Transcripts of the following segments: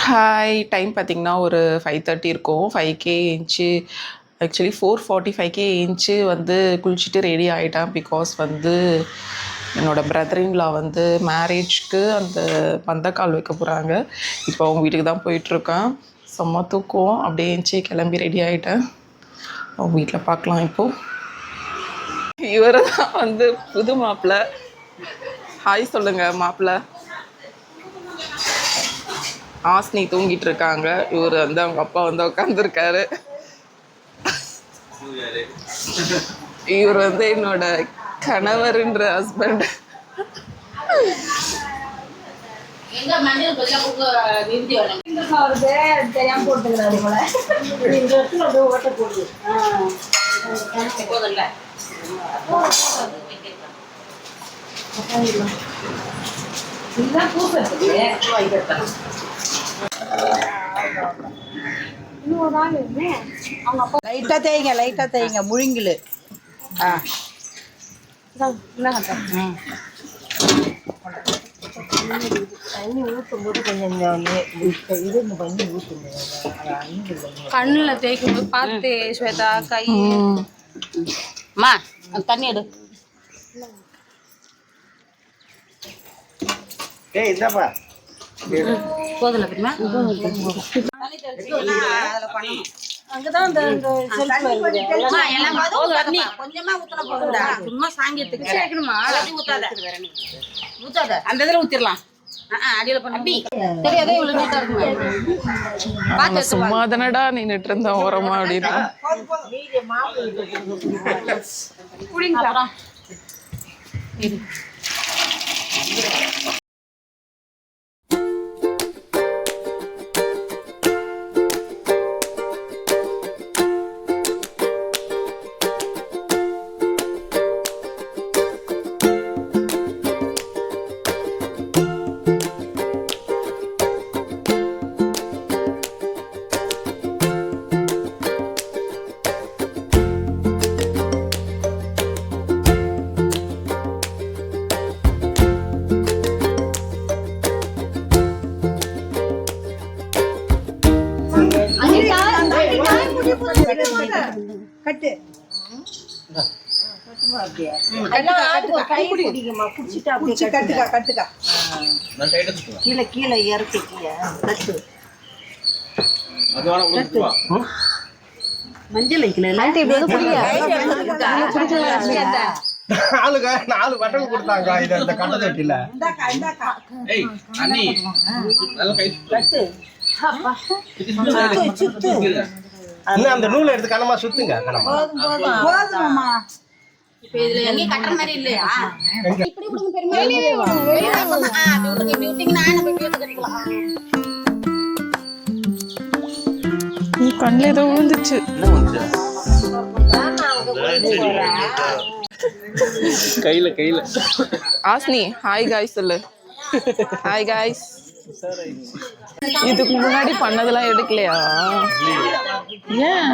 Hi, time பார்த்திங்கன்னா ஒரு 5:30 இருக்கும். 5K ஏஞ்சி ஆக்சுவலி 4:45K ஏஞ்சி வந்து குளிச்சுட்டு ரெடி ஆகிட்டேன். பிகாஸ் வந்து என்னோடய பிரதர்-இன்-லா வந்து மேரேஜ்க்கு அந்த பந்தக்கால் வைக்க போகிறாங்க. இப்போ அவங்க வீட்டுக்கு தான் போயிட்டுருக்கேன். செம்ம தூக்கம். அப்படியே ஏஞ்சி கிளம்பி ரெடி ஆகிட்டேன். அவங்க வீட்டில் பார்க்கலாம். இப்போது இவர் தான் வந்து புது மாப்பிள்ளை. ஹாய் சொல்லுங்கள் மாப்பிள்ளை. ஆஸ்னி தூங்கிட்டு இருக்காங்க. இவர் வந்து அவங்க அப்பா வந்து உட்காந்துருக்காரு. இவர் வந்து என்னோட கணவர்ன்ற ஹஸ்பண்ட். லைட்டா தேய்ங்க முழுங்கிலு. தண்ணி ஊற்றும் போது கொஞ்சம் இது பண்ணி ஊற்றுங்க. கண்ணுல தேய்க்கும் போது பார்த்து ஸ்வேதா கை அம்மா தண்ணி எடு. போதுல தெரியுமா? அங்கதான் கொஞ்சமா ஊத்தல போகுதா? சும்மா சாங்கியத்துக்கு சேர்க்கணுமா? ஊத்தாத அந்த இதுல ஊத்திடலாம். அடியில பண்ணி தெரியாதே இவ்வளவு நீட்டா இருக்குமா? சும்மா தானடா நின்னுட்டு இருந்த ஓரமா அப்படின்னா குடிங்களா? கட்டு கீழே கீழே இறக்கி கட்டு மஞ்சள் நாலு பட்டன் கொடுத்தாங்க. இந்த கட்டை தட்டில அந்த நூலை எடுத்து கனமா சுத்துங்க. கண்ணுல ஏதோ விழுந்துச்சு. கையில ஆஸ்னி ஹாய் காய்ஸ் சொல்லு. Hi guys. இதுக்கு முன்னாடி பண்ணதெல்லாம் எடுக்கலையா? ஏன்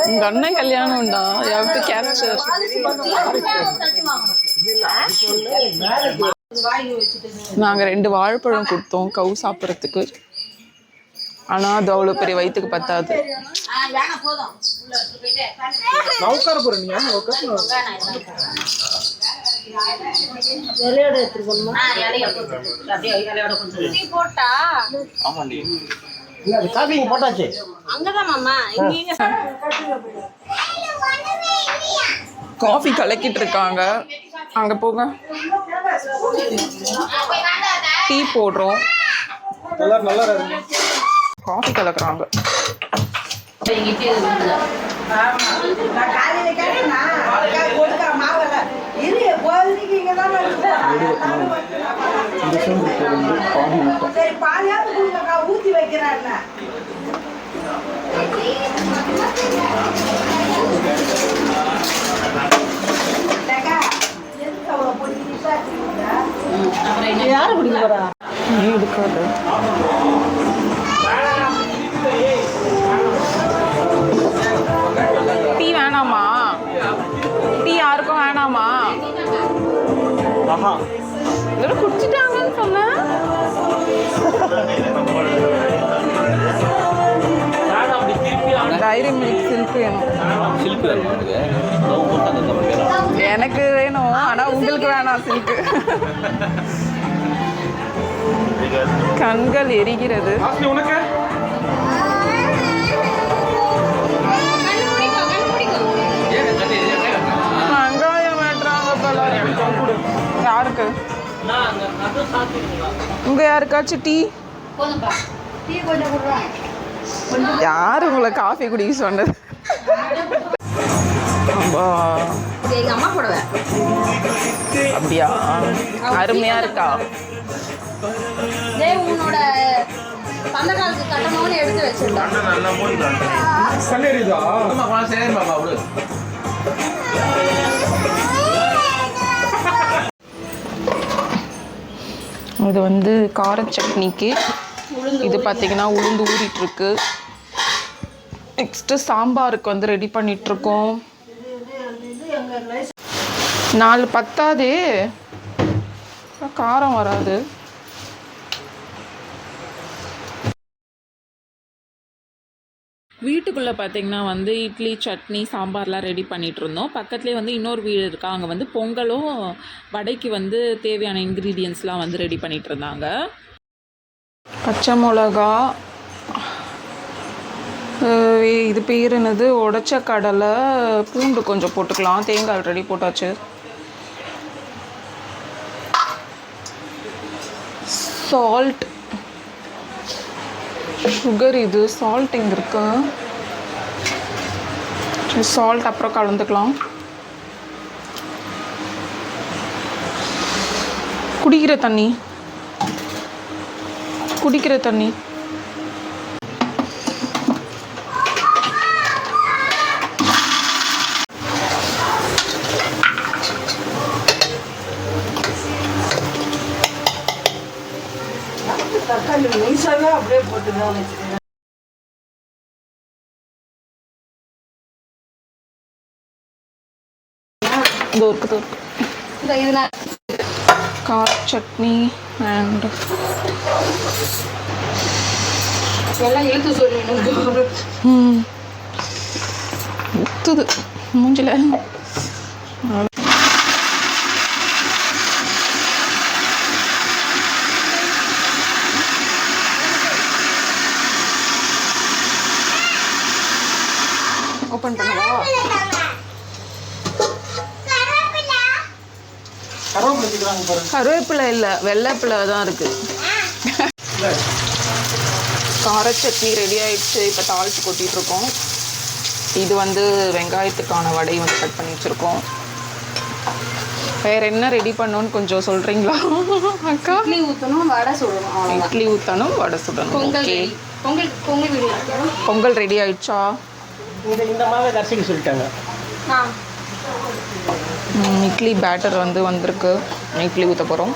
உங்க அண்ணன் கல்யாணம் உண்டா? யாருக்கு கேப்சர்? நாங்க 2 வாழைப்பழம் கொடுத்தோம் கவு சாப்பிட்றதுக்கு. ஆனா அது அவ்வளவு பெரிய வயிற்றுக்கு பத்தாது. காஃபி கலக்கிட்டு இருக்காங்க. அங்க போங்க. டீ போடுறோம். காஃபி கலக்குறாங்க. ஊத்தி வைக்கிறான். யாரு குடிக்க போறா? டீ வேணாமா? டீ யாருக்கும் வேணாமா? குடிச்சிட்டாங்கன்னு சொன்னேன். எனக்கு வேணும், ஆனால் உங்களுக்கு வேணாம் சில்க்கு. கண்கள் எரிகிறது. வெங்காயம் வெட்டுறாங்க போல. யாருக்கு? உங்க யாருக்காச்சும் டீ? யாரு உங்களை காஃபி குடிக்க சொன்னது? எங்க அம்மா போடுவேன். அப்படியா? அருமையா இருக்கா? உன்னோட பந்த காலத்துக்கு கட்டணும்னு எடுத்து வச்சிருந்தேன். இது வந்து கார சட்னிக்கு. இது பார்த்தீங்கன்னா உளுந்து ஊறிட்டுருக்கு. நெக்ஸ்ட்டு சாம்பாருக்கு வந்து ரெடி பண்ணிகிட்ருக்கோம். 4 பத்தாதே, காரம் வராது. வீட்டுக்குள்ளே பார்த்தீங்கன்னா வந்து இட்லி சட்னி சாம்பார்லாம் ரெடி பண்ணிகிட்டு இருந்தோம். பக்கத்துலேயே வந்து இன்னொரு வீடு இருக்கா, அங்கே வந்து பொங்கலும் வடைக்கு வந்து தேவையான இன்க்ரீடியன்ஸ்லாம் வந்து ரெடி பண்ணிகிட்டு இருந்தாங்க. பச்சை மிளகா, இது பேர் என்னது, உடைச்ச கடலை, பூண்டு கொஞ்சம் போட்டுக்கலாம், தேங்காய் ஆல்ரெடி போட்டாச்சு. சால்ட், சுகர், இது சால்ட் இங்கே இருக்கு. சால்ட் அப்புறம் கலந்துக்கலாம். குடிக்கிற தண்ணி தக்காளி நைஸாவே அப்படியே போட்டுதான் வச்சுக்கிறேன். கார சட்னி அண்ட் எல்லாம் எழுத்து சொல்லி ஊத்துது மூஞ்சில. ஓப்பன் பண்ணவா? கருவேப்பிலை இல்லை, வெள்ளைப்பிலை தான் இருக்கு. கார சட்னி ரெடி ஆயிடுச்சு. இப்போ தாளிச்சு கொட்டிட்டு இருக்கோம். இது வந்து வெங்காயத்துக்கான வடை வந்து கட் பண்ணி வச்சுருக்கோம். வேற என்ன ரெடி பண்ணணும்னு கொஞ்சம் சொல்றீங்களா அக்கா? இட்லி ஊற்றணும், வடை சுடணும். இட்லி ஊற்றணும், வடை சுடணும். ஓகே, பொங்கல் ரெடி ஆயிடுச்சா? இந்த மாவை கரைச்சிக்க சொல்லிட்டாங்க. இட்லி பேட்டர் வந்து வந்திருக்கு. இட்லி ஊற்ற போகிறோம்.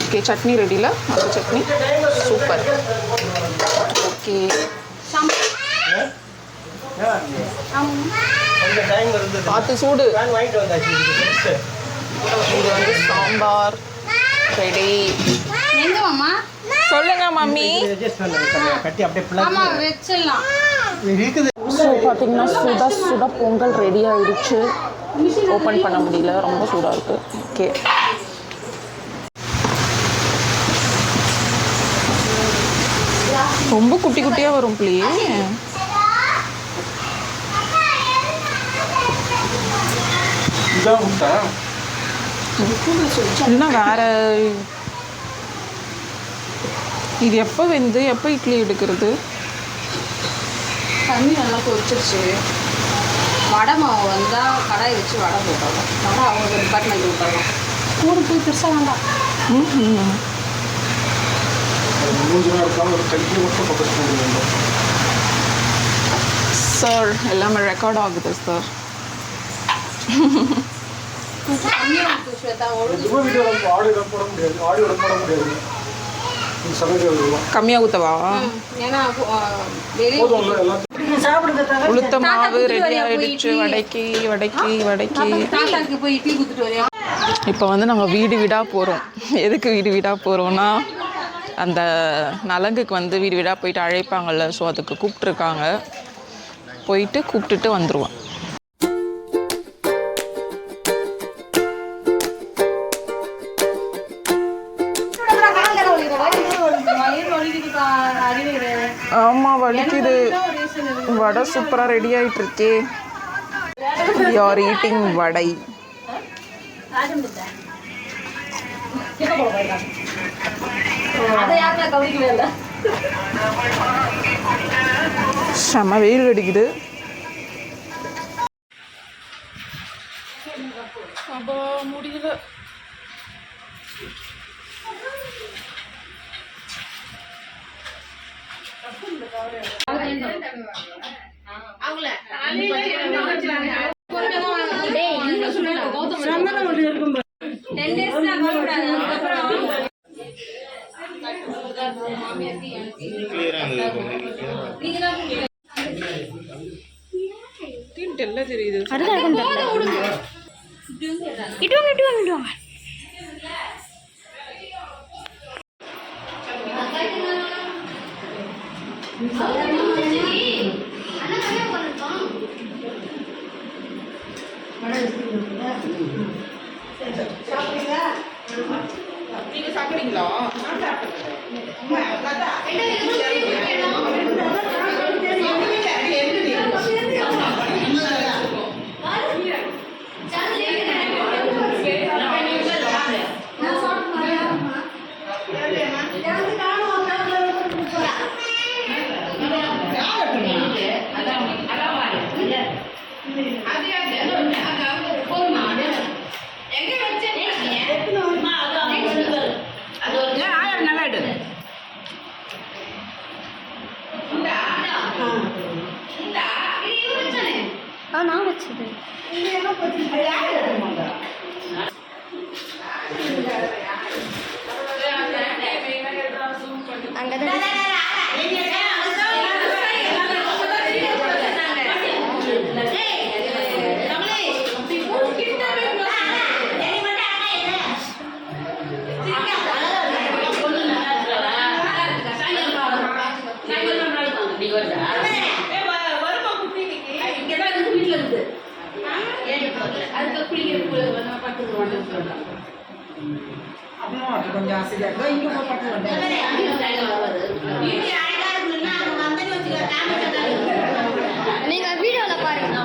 ஓகே, சட்னி ரெடியில். அந்த சட்னி சூப்பர். ஓகே, பார்த்து சூடு. இது வந்து சாம்பார் ரெடி. எங்க மாமா? சொல்லுங்க மம்மி. ஸோ பார்த்தீங்கன்னா சுட சுட பொங்கல் ரெடி ஆகிடுச்சு. ஓப்பன் பண்ண முடியல, ரொம்ப சூடாக இருக்குது. ஓகே, ரொம்ப குட்டி குட்டியாக வரும் பிள்ளையே. இல்லைன்னா வேற. இது எப்போ வெந்து எப்போ இட்லி எடுக்கிறது? தண்ணி நல்லா கொதிச்சிருச்சு. வடை மாவு வந்தால் கடாய் வச்சு வடை போட்டுடலாம். வடை அவங்க டிபார்ட்மெண்ட் விட்டுடலாம். கூடு போய் பெருசாக வேண்டாம். சார் எல்லாமே ரெக்கார்ட் ஆகுது சார். கம்மியாக ஊற்றவா? உளுத்த மாவு ரெடி ஆயிடுச்சு. வடைக்கு வடைக்கு வடைக்கு. இப்போ வந்து நாங்கள் வீடு வீடாக போகிறோம். எதுக்கு வீடு வீடாக போகிறோன்னா, அந்த நலங்குக்கு வந்து வீடு வீடாக போயிட்டு அழைப்பாங்கள்ல, ஸோ அதுக்கு கூப்பிட்ருக்காங்க. போயிட்டு கூப்பிட்டுட்டு வந்துடுவோம். ஆமாம் வலிக்குது. வடை சூப்பராக ரெடி ஆகிட்டு இருக்கே. யார் ஈட்டிங் வடை. செம வெயில் அடிக்குது. அப்போ முடியல. தெரியுது. நீங்க சாப்பிடுறீங்களா? நான் வச்சது அங்கதான் கொஞ்சம் ஆசையா இங்க நீங்க வீடியோல பாருங்க.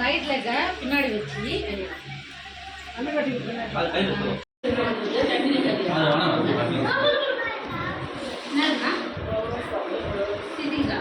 ரைட் லெக்க பின்னாடி வச்சு சிட்டிங்கா